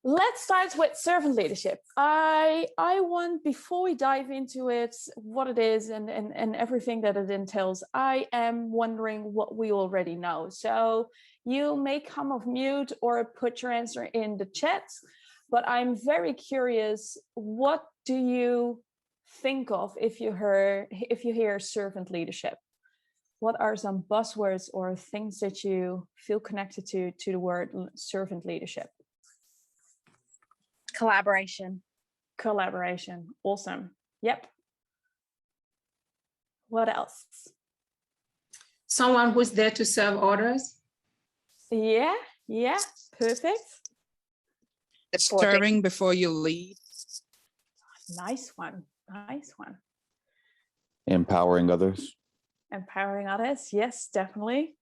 Let's start with servant leadership. I want, before we dive into it, what it is and everything that it entails, I am wondering what we already know. So you may come off mute or put your answer in the chat, but I'm very curious, what do you think of if you hear servant leadership? What are some buzzwords or things that you feel connected to the word servant leadership? Collaboration. Awesome. Yep. What else? Someone who's there to serve others. Yeah, perfect. Serving before you lead. Nice one. Empowering others. Yes, definitely.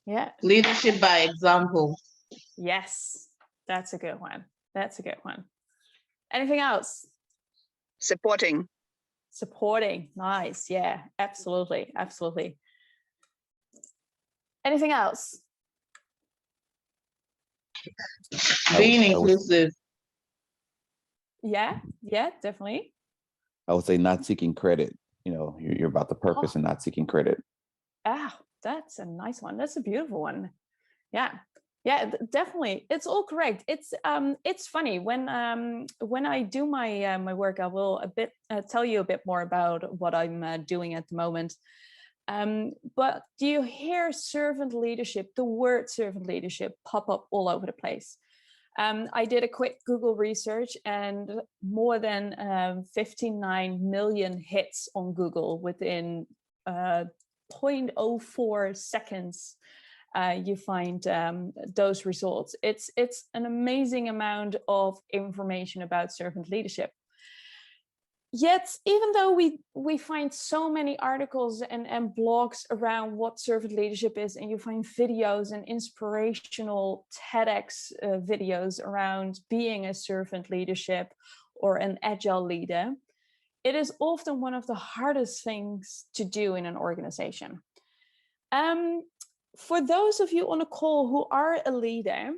Yeah. Leadership by example. Yes, that's a good one. Anything else? Supporting. Nice. Yeah, absolutely. Anything else? Being inclusive. Yeah, definitely. I would say not seeking credit. You're about the purpose and not seeking credit. That's a nice one. That's a beautiful one. Yeah, definitely. It's all correct. It's funny when I do my work, I will tell you a bit more about what I'm doing at the moment. But do you hear servant leadership, the word servant leadership, pop up all over the place? I did a quick Google research, and more than 59 million hits on Google within 0.04 seconds. You find those results. It's an amazing amount of information about servant leadership. Yet, even though we find so many articles and blogs around what servant leadership is, and you find videos and inspirational TEDx videos around being a servant leadership or an agile leader, it is often one of the hardest things to do in an organization. For those of you on a call who are a leader,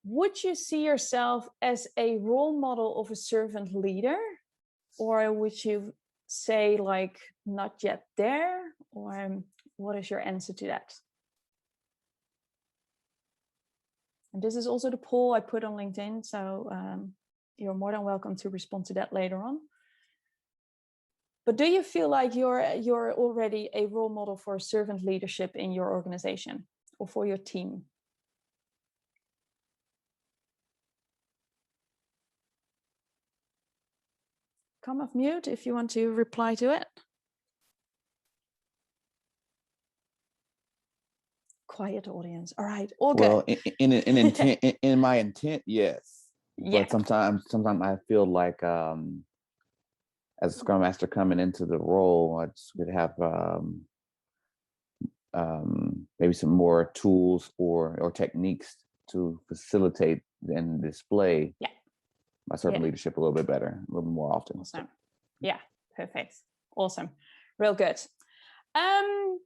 would you see yourself as a role model of a servant leader? Or would you say, like, not yet there? Or what is your answer to that? And this is also the poll I put on LinkedIn, so you're more than welcome to respond to that later on. But do you feel like you're already a role model for servant leadership in your organization or for your team? Come off mute if you want to reply to it. Quiet audience. All right, all good. Well, in intent, in my intent, yes. Yeah. But sometimes I feel like as a Scrum Master coming into the role, I just would have maybe some more tools or techniques to facilitate and display my servant leadership a little bit better, a little more often. Awesome. Yeah, perfect. Awesome. Real good. All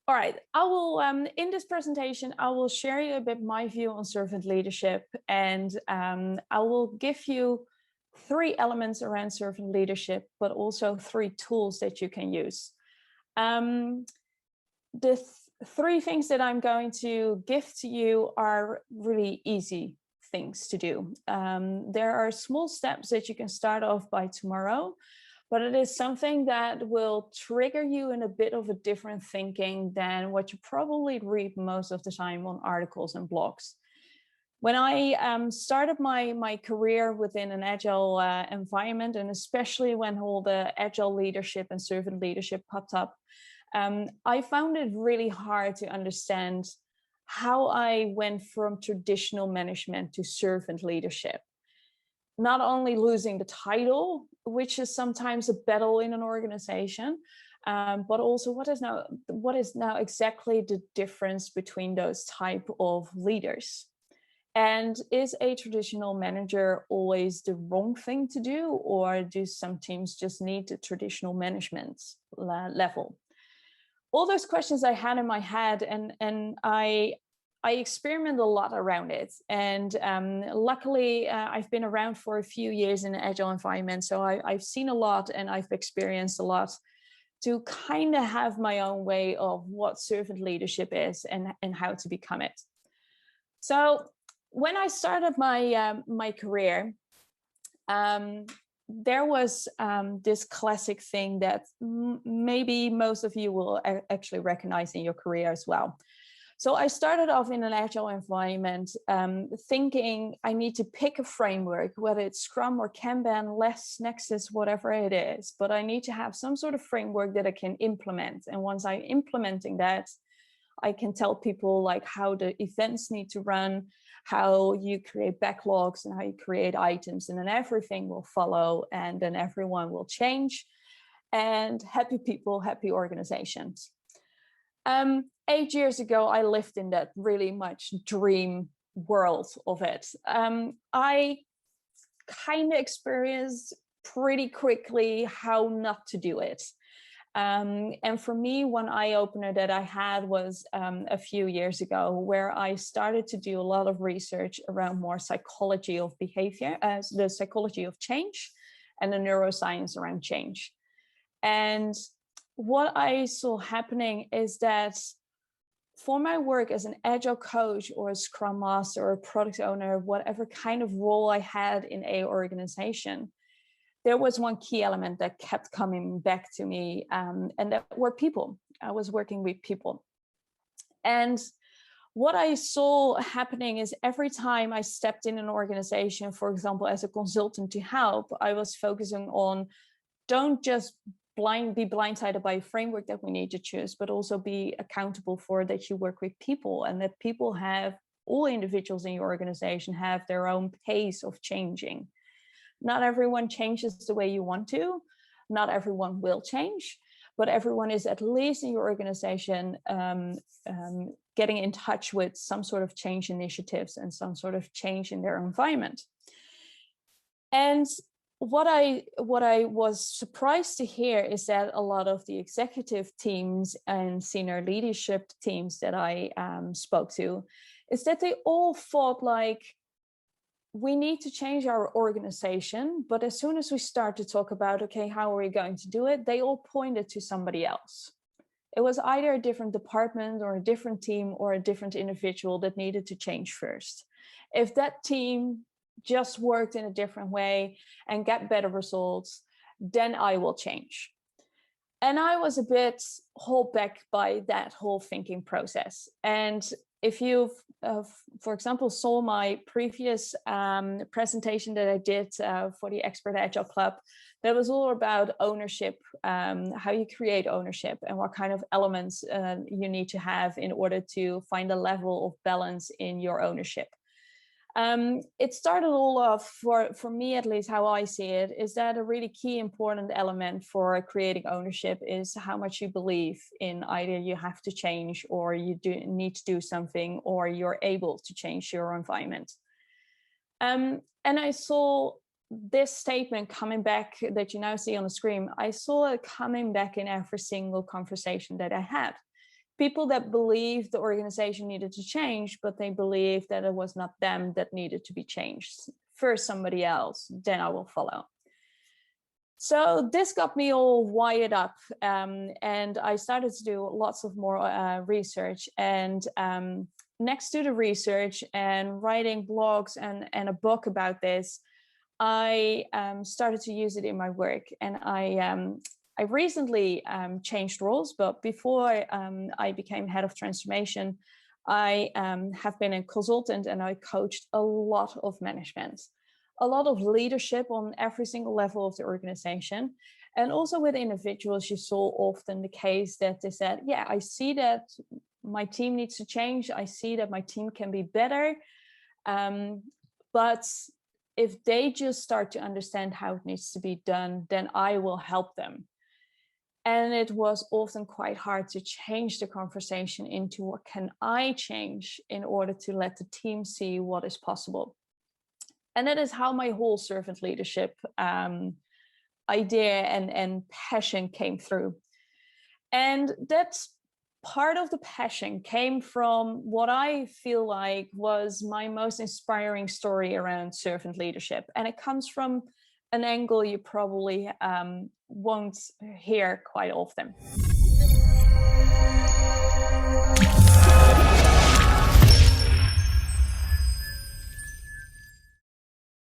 right, I will, in this presentation, I will share you a bit my view on servant leadership, and I will give you 3 elements around servant leadership, but also 3 tools that you can use. The 3 things that I'm going to give to you are really easy things to do. There are small steps that you can start off by tomorrow, but it is something that will trigger you in a bit of a different thinking than what you probably read most of the time on articles and blogs. When I started my career within an agile environment, and especially when all the agile leadership and servant leadership popped up, I found it really hard to understand how I went from traditional management to servant leadership. Not only losing the title, which is sometimes a battle in an organization, but also what is now exactly the difference between those type of leaders? And is a traditional manager always the wrong thing to do, or do some teams just need the traditional management level? All those questions I had in my head, and I I experiment a lot around it. And luckily, I've been around for a few years in an agile environment. So I've seen a lot and I've experienced a lot to kind of have my own way of what servant leadership is and how to become it. So when I started my career, there was this classic thing that maybe most of you will actually recognize in your career as well. So I started off in an agile environment, thinking I need to pick a framework, whether it's Scrum or Kanban, Less, Nexus, whatever it is, but I need to have some sort of framework that I can implement. And once I'm implementing that, I can tell people like how the events need to run, how you create backlogs and how you create items, and then everything will follow and then everyone will change, and happy people, happy organizations. 8 years ago, I lived in that really much dream world of it. I kind of experienced pretty quickly how not to do it. And for me, one eye-opener that I had was a few years ago, where I started to do a lot of research around more psychology of behavior, as the psychology of change and the neuroscience around change. And what I saw happening is that for my work as an agile coach or a scrum master or a product owner, whatever kind of role I had in a organization, there was one key element that kept coming back to me, and that were people. I was working with people. And what I saw happening is every time I stepped in an organization, for example, as a consultant to help, I was focusing on don't just be blindsided by a framework that we need to choose, but also be accountable for that you work with people, and that people have, all individuals in your organization have their own pace of changing. Not everyone changes the way you want to, not everyone will change, but everyone is at least in your organization getting in touch with some sort of change initiatives and some sort of change in their environment. And what I was surprised to hear is that a lot of the executive teams and senior leadership teams that I spoke to, is that they all thought like, we need to change our organization, but as soon as we start to talk about, okay, how are we going to do it? They all pointed to somebody else. It was either a different department or a different team or a different individual that needed to change first. If that team just worked in a different way and get better results, then I will change. And I was a bit held back by that whole thinking process. And if you've, for example, saw my previous presentation that I did for the Expert Agile Club, that was all about ownership, how you create ownership and what kind of elements you need to have in order to find a level of balance in your ownership. It started all off, for me at least, how I see it, is that a really key important element for creating ownership is how much you believe in either you have to change or you need to do something or you're able to change your environment. And I saw this statement coming back that you now see on the screen. I saw it coming back in every single conversation that I had. People that believed the organization needed to change, but they believed that it was not them that needed to be changed. First somebody else, then I will follow. So this got me all wired up, and I started to do lots of more research. And next to the research and writing blogs and a book about this, I started to use it in my work. And I recently changed roles, but before I became head of transformation, I have been a consultant and I coached a lot of management, a lot of leadership on every single level of the organization. And also with individuals, you saw often the case that they said, yeah, I see that my team needs to change. I see that my team can be better. But if they just start to understand how it needs to be done, then I will help them. And it was often quite hard to change the conversation into what can I change in order to let the team see what is possible. And that is how my whole servant leadership idea and passion came through. And that's part of the passion came from what I feel like was my most inspiring story around servant leadership. And it comes from an angle you probably won't hear quite often.